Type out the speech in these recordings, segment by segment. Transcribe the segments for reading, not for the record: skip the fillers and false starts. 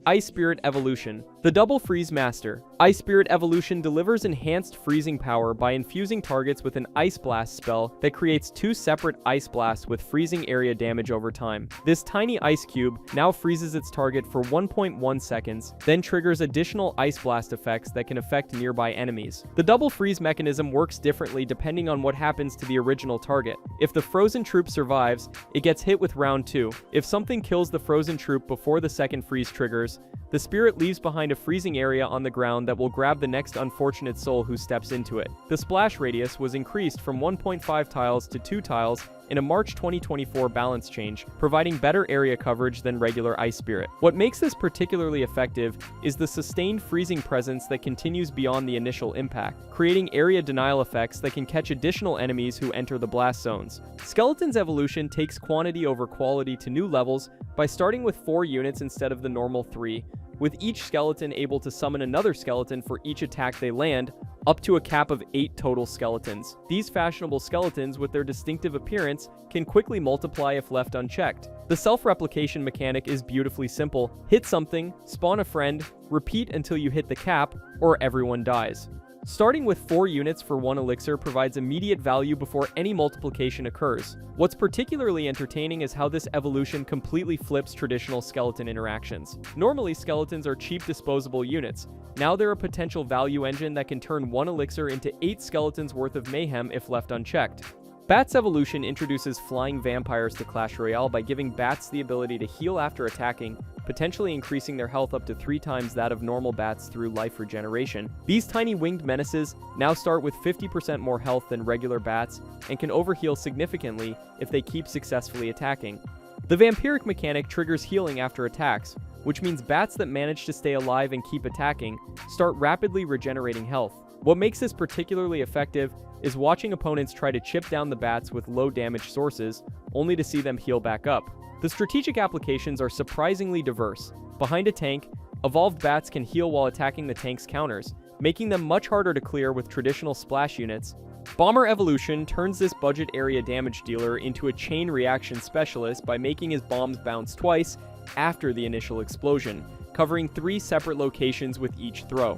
Ice Spirit Evolution. The Double Freeze Master. Ice Spirit Evolution delivers enhanced freezing power by infusing targets with an Ice Blast spell that creates 2 separate Ice Blasts with freezing area damage over time. This tiny ice cube now freezes its target for 1.1 seconds, then triggers additional Ice Blast effects that can affect nearby enemies. The double freeze mechanism works differently depending on what happens to the original target. If the frozen troop survives, it gets hit with round 2. If something kills the frozen troop before the second freeze triggers, the spirit leaves behind a freezing area on the ground that will grab the next unfortunate soul who steps into it. The splash radius was increased from 1.5 tiles to 2 tiles in a March 2024 balance change, providing better area coverage than regular Ice Spirit. What makes this particularly effective is the sustained freezing presence that continues beyond the initial impact, creating area denial effects that can catch additional enemies who enter the blast zones. Skeleton's evolution takes quantity over quality to new levels by starting with 4 units instead of the normal 3, with each skeleton able to summon another skeleton for each attack they land, up to a cap of 8 total skeletons. These fashionable skeletons, with their distinctive appearance, can quickly multiply if left unchecked. The self-replication mechanic is beautifully simple. Hit something, spawn a friend, repeat until you hit the cap, or everyone dies. Starting with 4 units for 1 elixir provides immediate value before any multiplication occurs. What's particularly entertaining is how this evolution completely flips traditional skeleton interactions. Normally, skeletons are cheap disposable units. Now they're a potential value engine that can turn 1 elixir into 8 skeletons worth of mayhem if left unchecked. Bats Evolution introduces flying vampires to Clash Royale by giving bats the ability to heal after attacking, potentially increasing their health up to 3 times that of normal bats through life regeneration. These tiny winged menaces now start with 50% more health than regular bats and can overheal significantly if they keep successfully attacking. The vampiric mechanic triggers healing after attacks, which means bats that manage to stay alive and keep attacking start rapidly regenerating health. What makes this particularly effective is watching opponents try to chip down the bats with low damage sources, only to see them heal back up. The strategic applications are surprisingly diverse. Behind a tank, evolved bats can heal while attacking the tank's counters, making them much harder to clear with traditional splash units. Bomber Evolution turns this budget area damage dealer into a chain reaction specialist by making his bombs bounce twice after the initial explosion, covering 3 separate locations with each throw.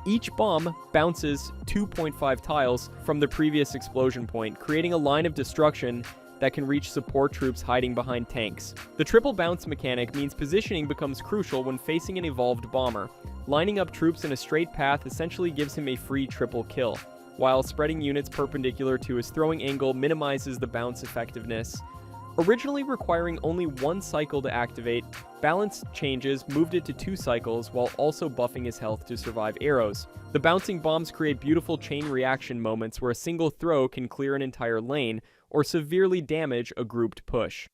Each bomb bounces 2.5 tiles from the previous explosion point, creating a line of destruction that can reach support troops hiding behind tanks. The triple bounce mechanic means positioning becomes crucial when facing an evolved bomber. Lining up troops in a straight path essentially gives him a free triple kill, while spreading units perpendicular to his throwing angle minimizes the bounce effectiveness. Originally requiring only 1 cycle to activate, balance changes moved it to 2 cycles while also buffing his health to survive arrows. The bouncing bombs create beautiful chain reaction moments where a single throw can clear an entire lane or severely damage a grouped push.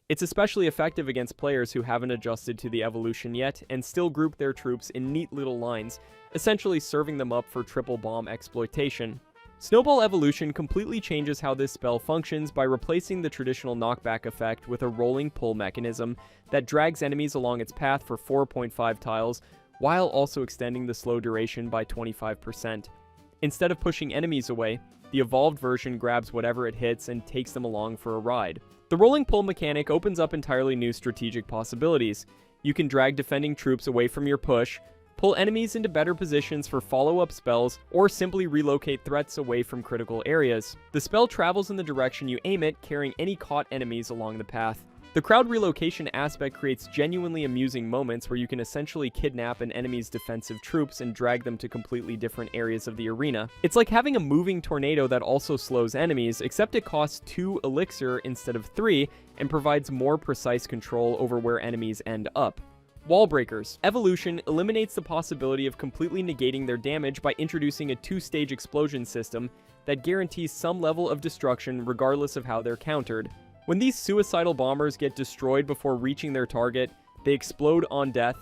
It's especially effective against players who haven't adjusted to the evolution yet and still group their troops in neat little lines, essentially serving them up for triple bomb exploitation. Snowball Evolution completely changes how this spell functions by replacing the traditional knockback effect with a rolling pull mechanism that drags enemies along its path for 4.5 tiles, while also extending the slow duration by 25%. Instead of pushing enemies away, the evolved version grabs whatever it hits and takes them along for a ride. The rolling pull mechanic opens up entirely new strategic possibilities. You can drag defending troops away from your push, pull enemies into better positions for follow-up spells, or simply relocate threats away from critical areas. The spell travels in the direction you aim it, carrying any caught enemies along the path. The crowd relocation aspect creates genuinely amusing moments where you can essentially kidnap an enemy's defensive troops and drag them to completely different areas of the arena. It's like having a moving tornado that also slows enemies, except it costs 2 elixir instead of 3, and provides more precise control over where enemies end up. Wall Breakers. Evolution eliminates the possibility of completely negating their damage by introducing a 2-stage explosion system that guarantees some level of destruction regardless of how they're countered. When these suicidal bombers get destroyed before reaching their target, they explode on death,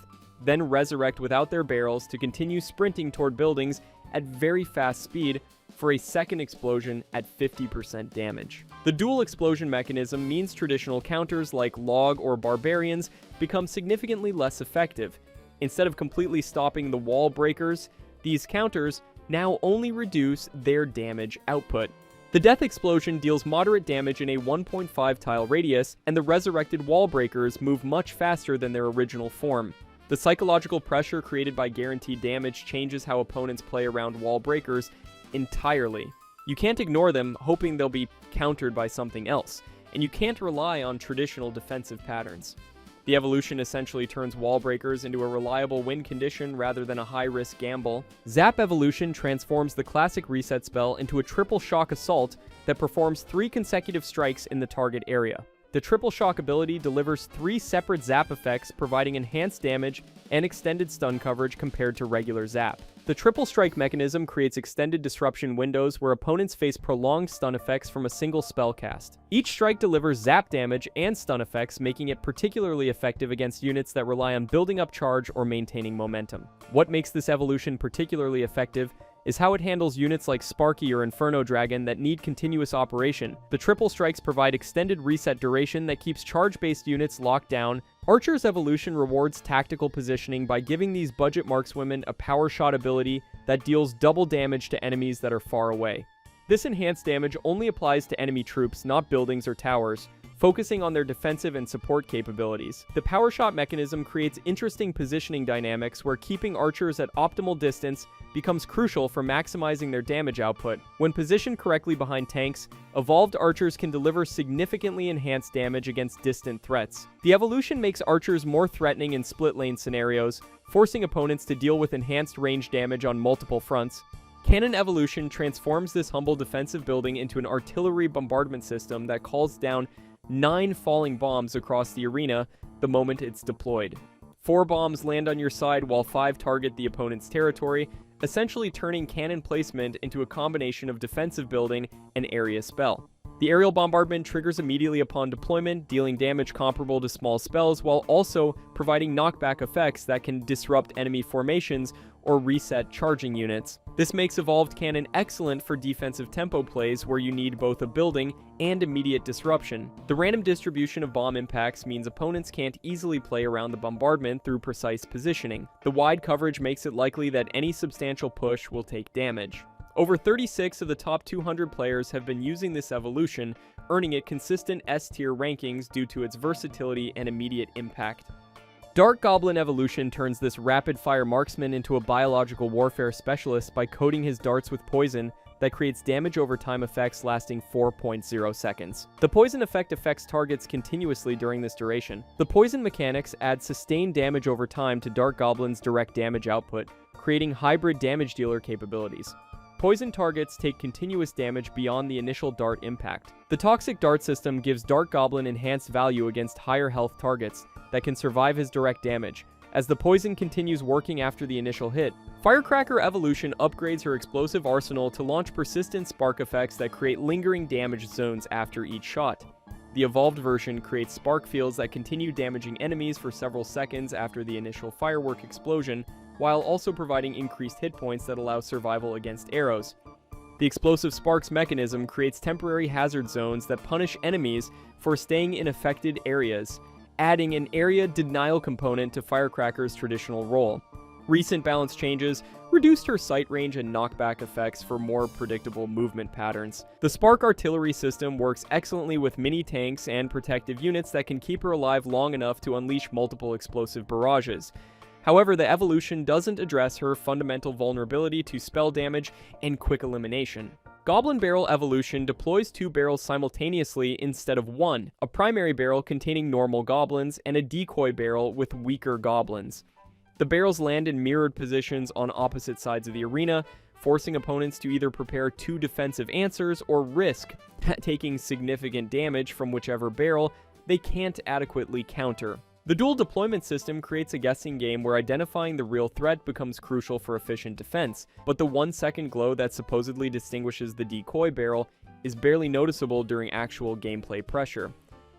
then resurrect without their barrels to continue sprinting toward buildings at very fast speed for a second explosion at 50% damage. The dual explosion mechanism means traditional counters like Log or Barbarians become significantly less effective. Instead of completely stopping the wall breakers, these counters now only reduce their damage output. The Death Explosion deals moderate damage in a 1.5 tile radius, and the resurrected wall breakers move much faster than their original form. The psychological pressure created by guaranteed damage changes how opponents play around wall breakers entirely. You can't ignore them, hoping they'll be countered by something else, and you can't rely on traditional defensive patterns. The evolution essentially turns wall breakers into a reliable win condition rather than a high-risk gamble. Zap Evolution transforms the classic reset spell into a triple shock assault that performs 3 consecutive strikes in the target area. The triple shock ability delivers 3 separate zap effects, providing enhanced damage and extended stun coverage compared to regular zap. The triple strike mechanism creates extended disruption windows where opponents face prolonged stun effects from a single spell cast. Each strike delivers zap damage and stun effects, making it particularly effective against units that rely on building up charge or maintaining momentum. What makes this evolution particularly effective is how it handles units like Sparky or Inferno Dragon that need continuous operation. The triple strikes provide extended reset duration that keeps charge-based units locked down. Archer's evolution rewards tactical positioning by giving these budget markswomen a power shot ability that deals double damage to enemies that are far away. This enhanced damage only applies to enemy troops, not buildings or towers, focusing on their defensive and support capabilities. The power shot mechanism creates interesting positioning dynamics where keeping archers at optimal distance becomes crucial for maximizing their damage output. When positioned correctly behind tanks, evolved archers can deliver significantly enhanced damage against distant threats. The evolution makes archers more threatening in split lane scenarios, forcing opponents to deal with enhanced range damage on multiple fronts. Cannon Evolution transforms this humble defensive building into an artillery bombardment system that calls down 9 falling bombs across the arena the moment it's deployed. 4 bombs land on your side while 5 target the opponent's territory, essentially turning cannon placement into a combination of defensive building and area spell. The aerial bombardment triggers immediately upon deployment, dealing damage comparable to small spells while also providing knockback effects that can disrupt enemy formations or reset charging units. This makes Evolved Cannon excellent for defensive tempo plays where you need both a building and immediate disruption. The random distribution of bomb impacts means opponents can't easily play around the bombardment through precise positioning. The wide coverage makes it likely that any substantial push will take damage. Over 36 of the top 200 players have been using this evolution, earning it consistent S-tier rankings due to its versatility and immediate impact. Dark Goblin Evolution turns this rapid-fire marksman into a biological warfare specialist by coating his darts with poison that creates damage over time effects lasting 4.0 seconds. The poison effect affects targets continuously during this duration. The poison mechanics add sustained damage over time to Dark Goblin's direct damage output, creating hybrid damage dealer capabilities. Poison targets take continuous damage beyond the initial dart impact. The Toxic Dart system gives Dark Goblin enhanced value against higher health targets that can survive his direct damage, as the poison continues working after the initial hit. Firecracker Evolution upgrades her explosive arsenal to launch persistent spark effects that create lingering damage zones after each shot. The evolved version creates spark fields that continue damaging enemies for several seconds after the initial firework explosion, while also providing increased hit points that allow survival against arrows. The Explosive Sparks mechanism creates temporary hazard zones that punish enemies for staying in affected areas, adding an area denial component to Firecracker's traditional role. Recent balance changes reduced her sight range and knockback effects for more predictable movement patterns. The Spark Artillery system works excellently with mini tanks and protective units that can keep her alive long enough to unleash multiple explosive barrages. However, the evolution doesn't address her fundamental vulnerability to spell damage and quick elimination. Goblin Barrel Evolution deploys 2 barrels simultaneously instead of 1, a primary barrel containing normal goblins and a decoy barrel with weaker goblins. The barrels land in mirrored positions on opposite sides of the arena, forcing opponents to either prepare 2 defensive answers or risk taking significant damage from whichever barrel they can't adequately counter. The dual deployment system creates a guessing game where identifying the real threat becomes crucial for efficient defense, but the 1-second glow that supposedly distinguishes the decoy barrel is barely noticeable during actual gameplay pressure.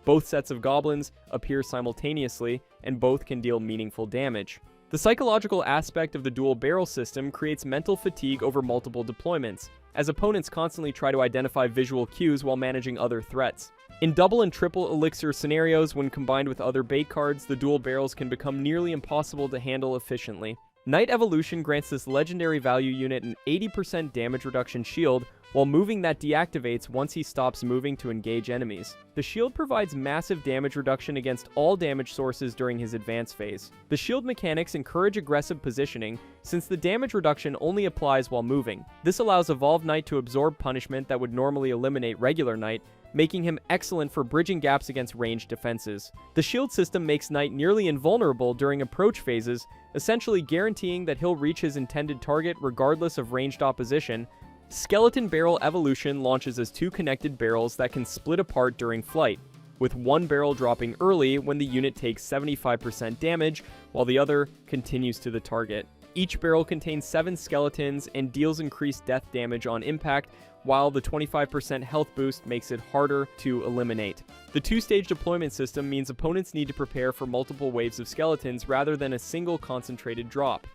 Both sets of goblins appear simultaneously, and both can deal meaningful damage. The psychological aspect of the dual barrel system creates mental fatigue over multiple deployments, as opponents constantly try to identify visual cues while managing other threats. In double and triple elixir scenarios, when combined with other bait cards, the dual barrels can become nearly impossible to handle efficiently. Knight Evolution grants this legendary value unit an 80% damage reduction shield, while moving that deactivates once he stops moving to engage enemies. The shield provides massive damage reduction against all damage sources during his advance phase. The shield mechanics encourage aggressive positioning, since the damage reduction only applies while moving. This allows Evolved Knight to absorb punishment that would normally eliminate regular Knight, making him excellent for bridging gaps against ranged defenses. The shield system makes Knight nearly invulnerable during approach phases, essentially guaranteeing that he'll reach his intended target regardless of ranged opposition. Skeleton Barrel Evolution launches as two connected barrels that can split apart during flight, with one barrel dropping early when the unit takes 75% damage, while the other continues to the target. Each barrel contains 7 skeletons and deals increased death damage on impact, while the 25% health boost makes it harder to eliminate. The two-stage deployment system means opponents need to prepare for multiple waves of skeletons rather than a single concentrated drop.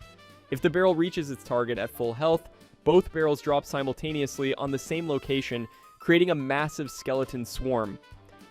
If the barrel reaches its target at full health, both barrels drop simultaneously on the same location, creating a massive skeleton swarm.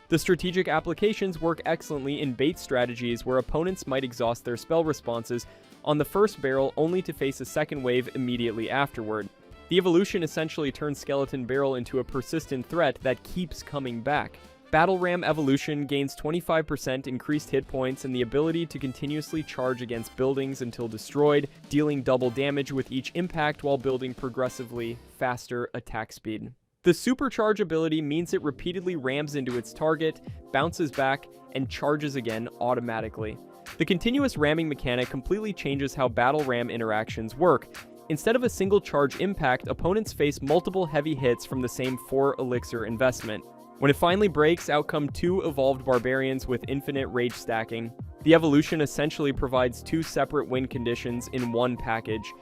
The strategic applications work excellently in bait strategies where opponents might exhaust their spell responses on the first barrel only to face a second wave immediately afterward. The evolution essentially turns Skeleton Barrel into a persistent threat that keeps coming back. Battle Ram Evolution gains 25% increased hit points and the ability to continuously charge against buildings until destroyed, dealing double damage with each impact while building progressively faster attack speed. The Supercharge ability means it repeatedly rams into its target, bounces back, and charges again automatically. The continuous ramming mechanic completely changes how Battle Ram interactions work. Instead of a single charge impact, opponents face multiple heavy hits from the same 4 elixir investment. When it finally breaks, out come 2 evolved barbarians with infinite rage stacking. The evolution essentially provides 2 separate win conditions in one package.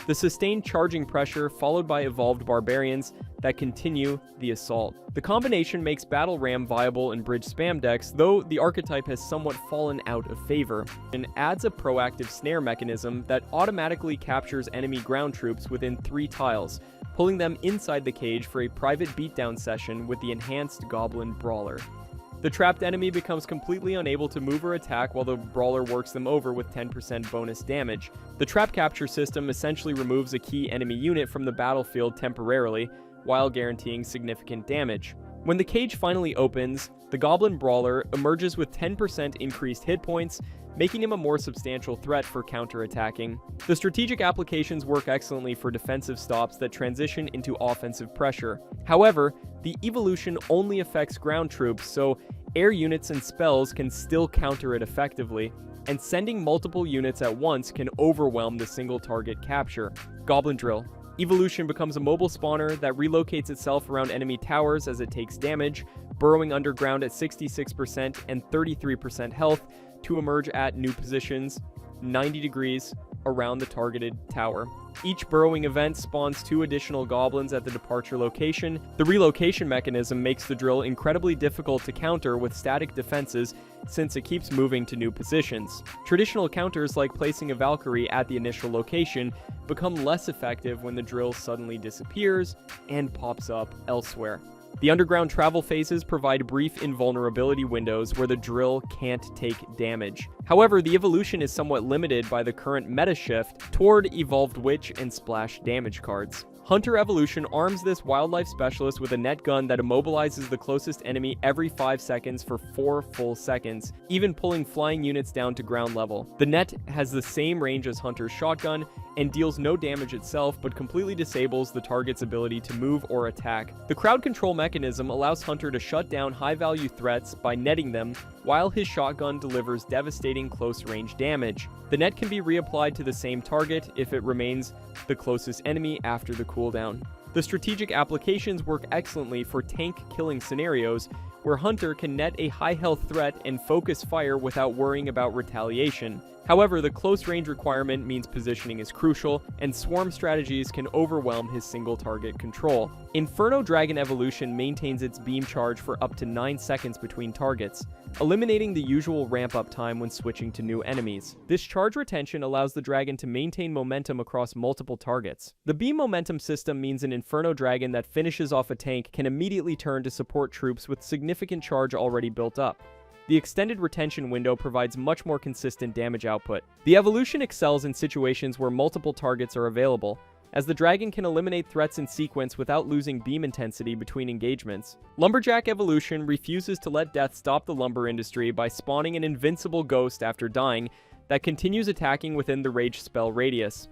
The sustained charging pressure followed by evolved barbarians that continue the assault. The combination makes Battle Ram viable in bridge spam decks, though the archetype has somewhat fallen out of favor, and adds a proactive snare mechanism that automatically captures enemy ground troops within 3 tiles, pulling them inside the cage for a private beatdown session with the enhanced Goblin Brawler. The trapped enemy becomes completely unable to move or attack while the brawler works them over with 10% bonus damage. The trap capture system essentially removes a key enemy unit from the battlefield temporarily, while guaranteeing significant damage. When the cage finally opens, the Goblin Brawler emerges with 10% increased hit points, making him a more substantial threat for counterattacking. The strategic applications work excellently for defensive stops that transition into offensive pressure. However, the evolution only affects ground troops, so air units and spells can still counter it effectively, and sending multiple units at once can overwhelm the single target capture. Goblin Drill. Evolution becomes a mobile spawner that relocates itself around enemy towers as it takes damage, burrowing underground at 66% and 33% health to emerge at new positions, 90 degrees, around the targeted tower. Each burrowing event spawns 2 additional goblins at the departure location. The relocation mechanism makes the drill incredibly difficult to counter with static defenses since it keeps moving to new positions. Traditional counters like placing a Valkyrie at the initial location become less effective when the drill suddenly disappears and pops up elsewhere. The underground travel phases provide brief invulnerability windows where the drill can't take damage. However, the evolution is somewhat limited by the current meta shift toward Evolved Witch and Splash damage cards. Hunter Evolution arms this wildlife specialist with a net gun that immobilizes the closest enemy every 5 seconds for 4 full seconds, even pulling flying units down to ground level. The net has the same range as Hunter's shotgun and deals no damage itself, but completely disables the target's ability to move or attack. The crowd control mechanism allows Hunter to shut down high-value threats by netting them, while his shotgun delivers devastating close-range damage. The net can be reapplied to the same target if it remains the closest enemy after the cooldown. The strategic applications work excellently for tank-killing scenarios, where Hunter can net a high-health threat and focus fire without worrying about retaliation. However, the close range requirement means positioning is crucial, and swarm strategies can overwhelm his single target control. Inferno Dragon Evolution maintains its beam charge for up to 9 seconds between targets, eliminating the usual ramp-up time when switching to new enemies. This charge retention allows the dragon to maintain momentum across multiple targets. The beam momentum system means an Inferno Dragon that finishes off a tank can immediately turn to support troops with significant charge already built up. the extended retention window provides much more consistent damage output. The evolution excels in situations where multiple targets are available, as the dragon can eliminate threats in sequence without losing beam intensity between engagements. Lumberjack evolution refuses to let death stop the lumber industry by spawning an invincible ghost after dying that continues attacking within the rage spell radius.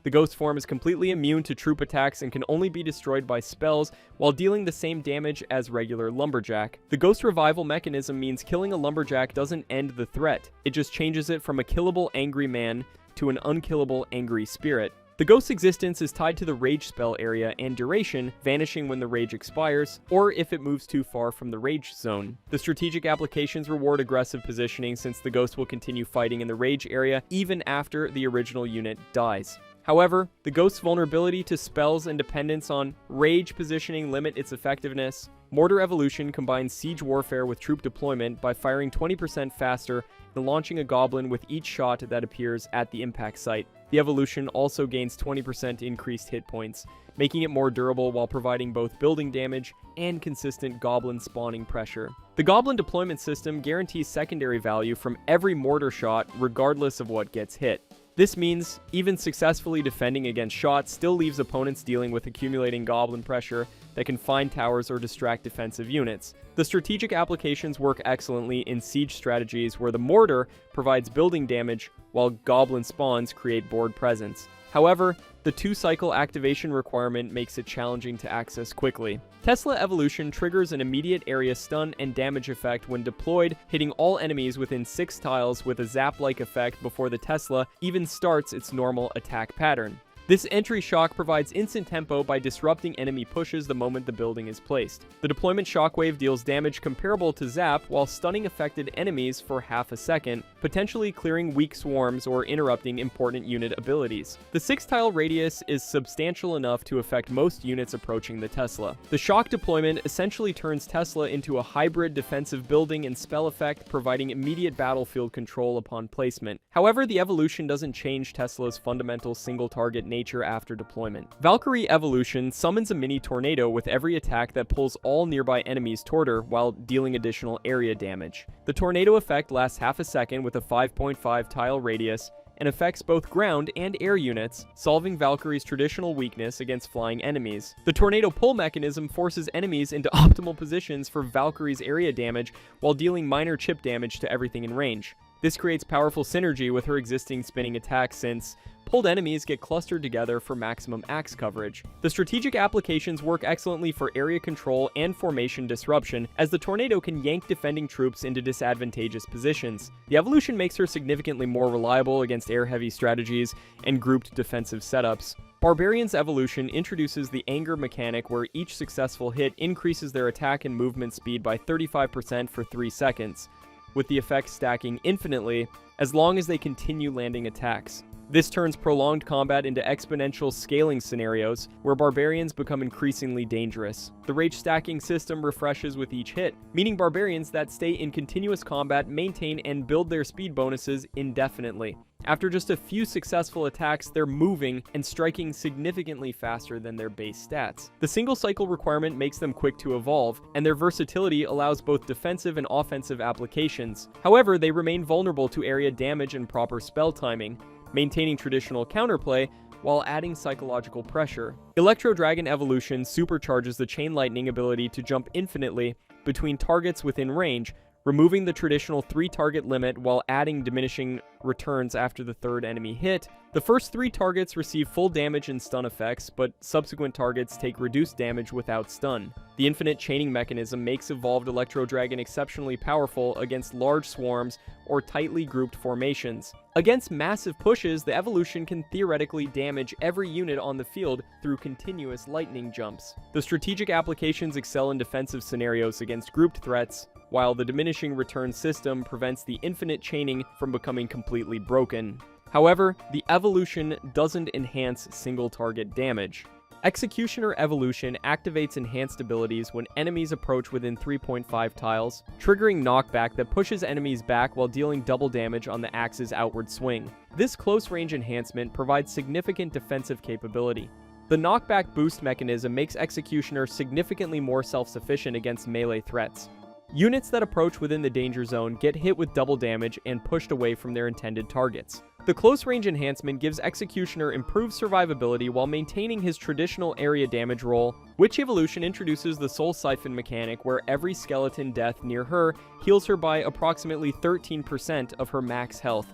The ghost form is completely immune to troop attacks and can only be destroyed by spells while dealing the same damage as regular lumberjack. The ghost revival mechanism means killing a lumberjack doesn't end the threat, it just changes it from a killable angry man to an unkillable angry spirit. The ghost's existence is tied to the rage spell area and duration, vanishing when the rage expires, or if it moves too far from the rage zone. The strategic applications reward aggressive positioning since the ghost will continue fighting in the rage area even after the original unit dies. However, the ghost's vulnerability to spells and dependence on rage positioning limit its effectiveness. Mortar evolution combines siege warfare with troop deployment by firing 20% faster and launching a goblin with each shot that appears at the impact site. The evolution also gains 20% increased hit points, making it more durable while providing both building damage and consistent goblin spawning pressure. The goblin deployment system guarantees secondary value from every mortar shot regardless of what gets hit. This means even successfully defending against shots still leaves opponents dealing with accumulating goblin pressure that can find towers or distract defensive units. The strategic applications work excellently in siege strategies where the mortar provides building damage while goblin spawns create board presence. However, the 2-cycle activation requirement makes it challenging to access quickly. Tesla evolution triggers an immediate area stun and damage effect when deployed, hitting all enemies within 6 tiles with a zap-like effect before the Tesla even starts its normal attack pattern. This entry shock provides instant tempo by disrupting enemy pushes the moment the building is placed. The deployment shockwave deals damage comparable to zap while stunning affected enemies for half a second, potentially clearing weak swarms or interrupting important unit abilities. The 6-tile radius is substantial enough to affect most units approaching the Tesla. The shock deployment essentially turns Tesla into a hybrid defensive building and spell effect, providing immediate battlefield control upon placement. However, the evolution doesn't change Tesla's fundamental single-target nature after deployment. Valkyrie evolution summons a mini tornado with every attack that pulls all nearby enemies toward her while dealing additional area damage. The tornado effect lasts half a second with a 5.5 tile radius and affects both ground and air units, solving Valkyrie's traditional weakness against flying enemies. The tornado pull mechanism forces enemies into optimal positions for Valkyrie's area damage while dealing minor chip damage to everything in range. This creates powerful synergy with her existing spinning attack since pulled enemies get clustered together for maximum axe coverage. The strategic applications work excellently for area control and formation disruption, as the tornado can yank defending troops into disadvantageous positions. The evolution makes her significantly more reliable against air-heavy strategies and grouped defensive setups. Barbarian's evolution introduces the anger mechanic where each successful hit increases their attack and movement speed by 35% for 3 seconds, with the effect stacking infinitely as long as they continue landing attacks. This turns prolonged combat into exponential scaling scenarios where barbarians become increasingly dangerous. The rage stacking system refreshes with each hit, meaning barbarians that stay in continuous combat maintain and build their speed bonuses indefinitely. After just a few successful attacks, they're moving and striking significantly faster than their base stats. The single cycle requirement makes them quick to evolve, and their versatility allows both defensive and offensive applications. However, they remain vulnerable to area damage and proper spell timing, maintaining traditional counterplay while adding psychological pressure. Electro Dragon evolution supercharges the chain lightning ability to jump infinitely between targets within range, removing the traditional 3-target limit while adding diminishing returns after the 3rd enemy hit. The first 3 targets receive full damage and stun effects, but subsequent targets take reduced damage without stun. The infinite chaining mechanism makes evolved Electro Dragon exceptionally powerful against large swarms or tightly grouped formations. Against massive pushes, the evolution can theoretically damage every unit on the field through continuous lightning jumps. The strategic applications excel in defensive scenarios against grouped threats, while the diminishing return system prevents the infinite chaining from becoming completely broken. However, the evolution doesn't enhance single target damage. Executioner evolution activates enhanced abilities when enemies approach within 3.5 tiles, triggering knockback that pushes enemies back while dealing double damage on the axe's outward swing. This close range enhancement provides significant defensive capability. The knockback boost mechanism makes Executioner significantly more self-sufficient against melee threats. Units that approach within the danger zone get hit with double damage and pushed away from their intended targets. The close range enhancement gives Executioner improved survivability while maintaining his traditional area damage role. Witch Evolution introduces the Soul Siphon mechanic where every skeleton death near her heals her by approximately 13% of her max health,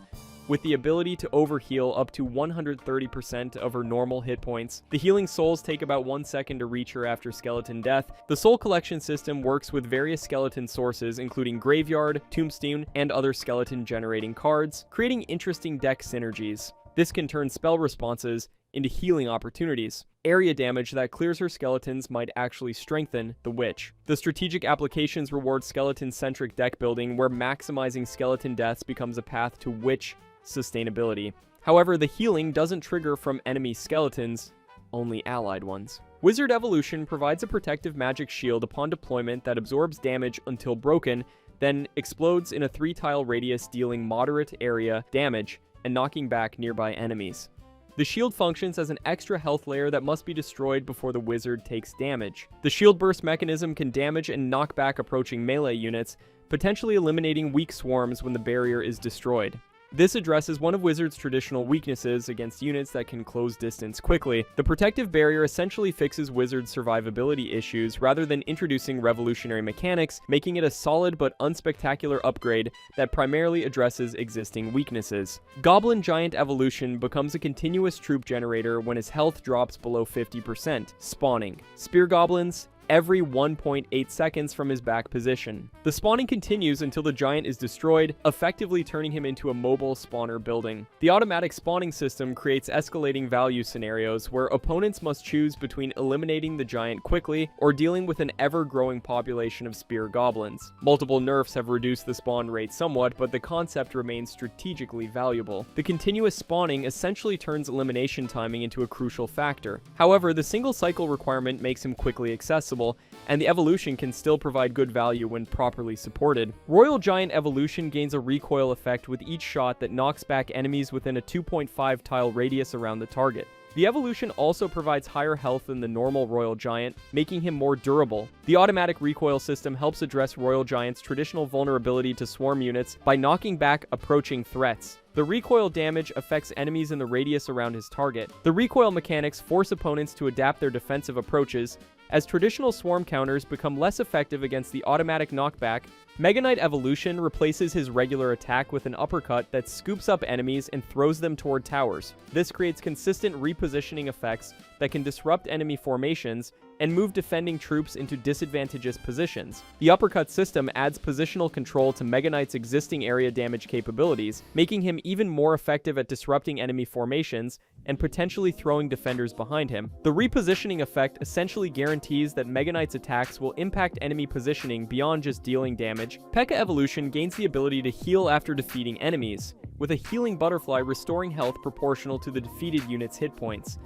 with the ability to overheal up to 130% of her normal hit points. The healing souls take about 1 second to reach her after skeleton death. The soul collection system works with various skeleton sources, including Graveyard, Tombstone, and other skeleton generating cards, creating interesting deck synergies. This can turn spell responses into healing opportunities. Area damage that clears her skeletons might actually strengthen the witch. The strategic applications reward skeleton-centric deck building, where maximizing skeleton deaths becomes a path to witch sustainability. However, the healing doesn't trigger from enemy skeletons, only allied ones. Wizard Evolution provides a protective magic shield upon deployment that absorbs damage until broken, then explodes in a 3-tile radius, dealing moderate area damage and knocking back nearby enemies. The shield functions as an extra health layer that must be destroyed before the wizard takes damage. The shield burst mechanism can damage and knock back approaching melee units, potentially eliminating weak swarms when the barrier is destroyed. This addresses one of Wizard's traditional weaknesses against units that can close distance quickly. The protective barrier essentially fixes Wizard's survivability issues rather than introducing revolutionary mechanics, making it a solid but unspectacular upgrade that primarily addresses existing weaknesses. Goblin Giant Evolution becomes a continuous troop generator when his health drops below 50%, spawning Spear Goblins every 1.8 seconds from his back position. The spawning continues until the giant is destroyed, effectively turning him into a mobile spawner building. The automatic spawning system creates escalating value scenarios where opponents must choose between eliminating the giant quickly or dealing with an ever-growing population of spear goblins. Multiple nerfs have reduced the spawn rate somewhat, but the concept remains strategically valuable. The continuous spawning essentially turns elimination timing into a crucial factor. However, the single cycle requirement makes him quickly accessible, and the evolution can still provide good value when properly supported. Royal Giant Evolution gains a recoil effect with each shot that knocks back enemies within a 2.5 tile radius around the target. The evolution also provides higher health than the normal Royal Giant, making him more durable. The automatic recoil system helps address Royal Giant's traditional vulnerability to swarm units by knocking back approaching threats. The recoil damage affects enemies in the radius around his target. The recoil mechanics force opponents to adapt their defensive approaches. As traditional swarm counters become less effective against the automatic knockback, Mega Knight Evolution replaces his regular attack with an uppercut that scoops up enemies and throws them toward towers. This creates consistent repositioning effects that can disrupt enemy formations and move defending troops into disadvantageous positions. The uppercut system adds positional control to Mega Knight's existing area damage capabilities, making him even more effective at disrupting enemy formations and potentially throwing defenders behind him. The repositioning effect essentially guarantees that Mega Knight's attacks will impact enemy positioning beyond just dealing damage. P.E.K.K.A. Evolution gains the ability to heal after defeating enemies, with a healing butterfly restoring health proportional to the defeated unit's hit points.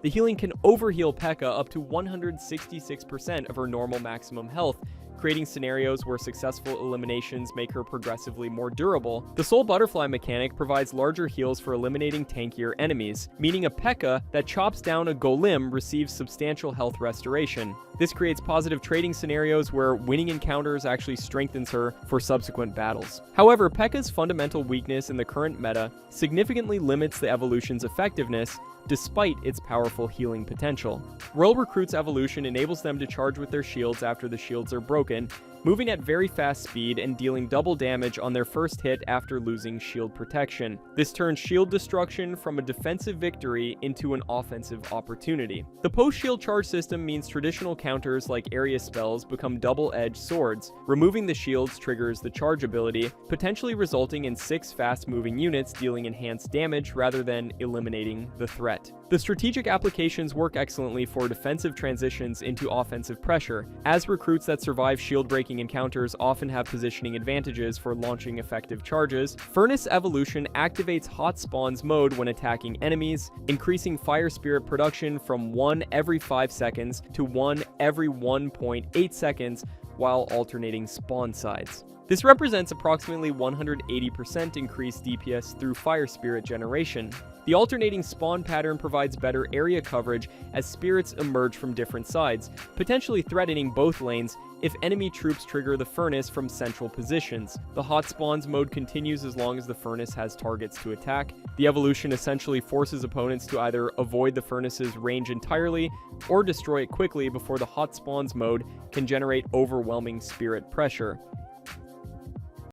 The healing can overheal P.E.K.K.A. up to 166% of her normal maximum health, creating scenarios where successful eliminations make her progressively more durable. The Soul Butterfly mechanic provides larger heals for eliminating tankier enemies, meaning a P.E.K.K.A. that chops down a golem receives substantial health restoration. This creates positive trading scenarios where winning encounters actually strengthens her for subsequent battles. However, P.E.K.K.A.'s fundamental weakness in the current meta significantly limits the evolution's effectiveness, despite its powerful healing potential. Royal Recruit's evolution enables them to charge with their shields after the shields are broken, moving at very fast speed and dealing double damage on their first hit after losing shield protection. This turns shield destruction from a defensive victory into an offensive opportunity. The post-shield charge system means traditional counters like area spells become double-edged swords. Removing the shields triggers the charge ability, potentially resulting in 6 fast-moving units dealing enhanced damage rather than eliminating the threat. The strategic applications work excellently for defensive transitions into offensive pressure, as recruits that survive shield-breaking encounters often have positioning advantages for launching effective charges. Furnace Evolution activates Hot Spawns mode when attacking enemies, increasing Fire Spirit production from 1 every 5 seconds to 1 every 1.8 seconds while alternating spawn sides. This represents approximately 180% increased DPS through Fire Spirit generation. The alternating spawn pattern provides better area coverage as spirits emerge from different sides, potentially threatening both lanes if enemy troops trigger the furnace from central positions. The hot spawns mode continues as long as the furnace has targets to attack. The evolution essentially forces opponents to either avoid the furnace's range entirely or destroy it quickly before the hot spawns mode can generate overwhelming spirit pressure.